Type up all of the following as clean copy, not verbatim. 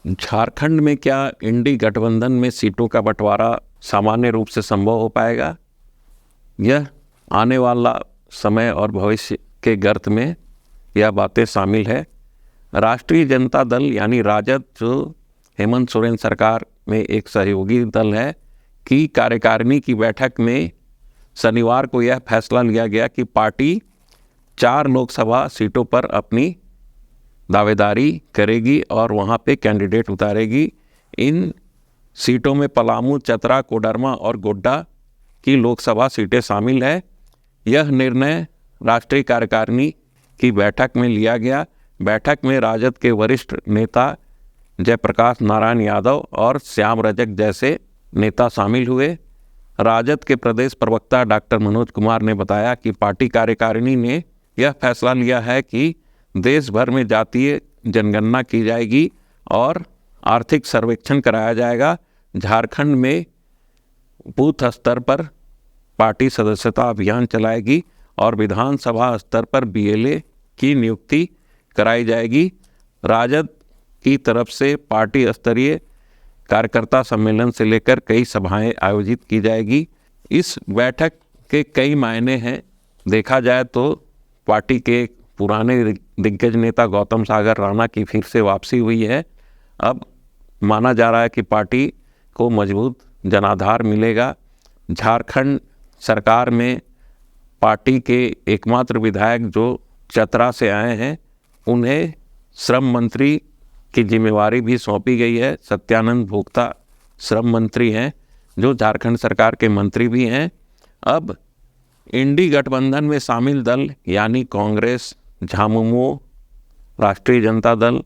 झारखंड में क्या इंडी गठबंधन में सीटों का बंटवारा सामान्य रूप से संभव हो पाएगा? यह आने वाला समय और भविष्य के गर्त में यह बातें शामिल है। राष्ट्रीय जनता दल यानी राजद, जो हेमंत सोरेन सरकार में एक सहयोगी दल है, की कार्यकारिणी की बैठक में शनिवार को यह फैसला लिया गया कि पार्टी 4 लोकसभा सीटों पर अपनी दावेदारी करेगी और वहां पे कैंडिडेट उतारेगी। इन सीटों में पलामू, चतरा, कोडरमा और गोड्डा की लोकसभा सीटें शामिल है। यह निर्णय राष्ट्रीय कार्यकारिणी की बैठक में लिया गया। बैठक में राजद के वरिष्ठ नेता जयप्रकाश नारायण यादव और श्याम रजक जैसे नेता शामिल हुए। राजद के प्रदेश प्रवक्ता डॉक्टर मनोज कुमार ने बताया कि पार्टी कार्यकारिणी ने यह फैसला लिया है कि देश भर में जातीय जनगणना की जाएगी और आर्थिक सर्वेक्षण कराया जाएगा। झारखंड में बूथ स्तर पर पार्टी सदस्यता अभियान चलाएगी और विधानसभा स्तर पर बीएलए की नियुक्ति कराई जाएगी। राजद की तरफ से पार्टी स्तरीय कार्यकर्ता सम्मेलन से लेकर कई सभाएं आयोजित की जाएगी। इस बैठक के कई मायने हैं। देखा जाए तो पार्टी के पुराने दिग्गज नेता गौतम सागर राणा की फिर से वापसी हुई है। अब माना जा रहा है कि पार्टी को मजबूत जनाधार मिलेगा। झारखंड सरकार में पार्टी के एकमात्र विधायक जो चतरा से आए हैं, उन्हें श्रम मंत्री की जिम्मेवारी भी सौंपी गई है। सत्यानंद भोक्ता श्रम मंत्री हैं, जो झारखंड सरकार के मंत्री भी हैं। अब इंडी गठबंधन में शामिल दल यानी कांग्रेस, झामुमो, राष्ट्रीय जनता दल,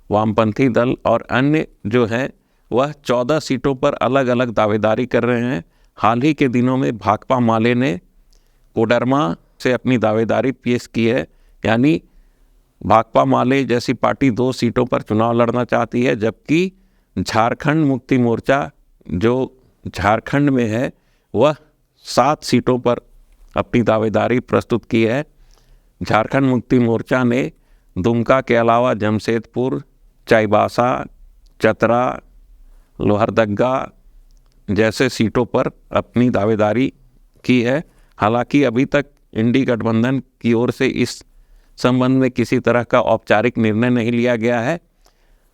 वामपंथी दल और अन्य जो हैं, वह 14 सीटों पर अलग अलग दावेदारी कर रहे हैं। हाल ही के दिनों में भाकपा माले ने कोडरमा से अपनी दावेदारी पेश की है। यानी भाकपा माले जैसी पार्टी 2 सीटों पर चुनाव लड़ना चाहती है, जबकि झारखंड मुक्ति मोर्चा जो झारखंड में है, वह 7 सीटों पर अपनी दावेदारी प्रस्तुत की है। झारखंड मुक्ति मोर्चा ने दुमका के अलावा जमशेदपुर, चाईबासा, चतरा, लोहरदग्गा जैसे सीटों पर अपनी दावेदारी की है। हालांकि अभी तक इंडी गठबंधन की ओर से इस संबंध में किसी तरह का औपचारिक निर्णय नहीं लिया गया है।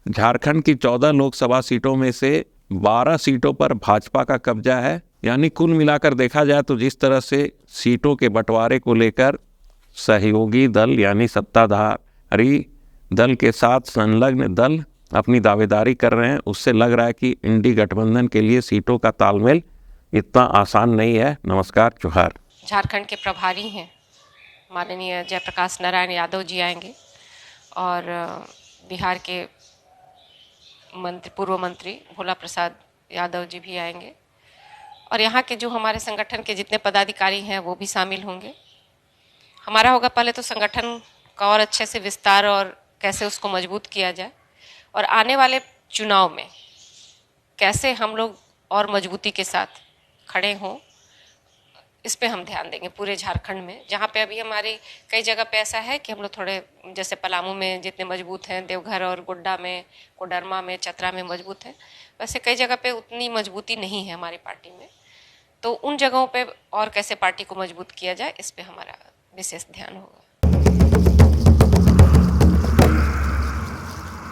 झारखंड की 14 लोकसभा सीटों में से 12 सीटों पर भाजपा का कब्जा है। यानी कुल मिलाकर देखा जाए तो जिस तरह से सीटों के बंटवारे को लेकर सहयोगी दल यानी सत्ताधारी दल के साथ संलग्न दल अपनी दावेदारी कर रहे हैं, उससे लग रहा है कि इंडी गठबंधन के लिए सीटों का तालमेल इतना आसान नहीं है। नमस्कार, जोहार। झारखंड के प्रभारी हैं माननीय जयप्रकाश नारायण यादव जी आएंगे और बिहार के पूर्व मंत्री भोला प्रसाद यादव जी भी आएंगे और यहाँ के जो हमारे संगठन के जितने पदाधिकारी हैं वो भी शामिल होंगे। हमारा होगा पहले तो संगठन का और अच्छे से विस्तार और कैसे उसको मजबूत किया जाए और आने वाले चुनाव में कैसे हम लोग और मजबूती के साथ खड़े हों, इस पे हम ध्यान देंगे पूरे झारखंड में। जहाँ पे अभी हमारी कई जगह पे ऐसा है कि हम लोग थोड़े, जैसे पलामू में जितने मजबूत हैं, देवघर और गोड्डा में, कोडरमा में, चतरा में मजबूत हैं, वैसे कई जगह पे उतनी मजबूती नहीं है हमारी पार्टी में। तो उन जगहों पे और कैसे पार्टी को मजबूत किया जाए, इस पे हमारा विशेष ध्यान होगा।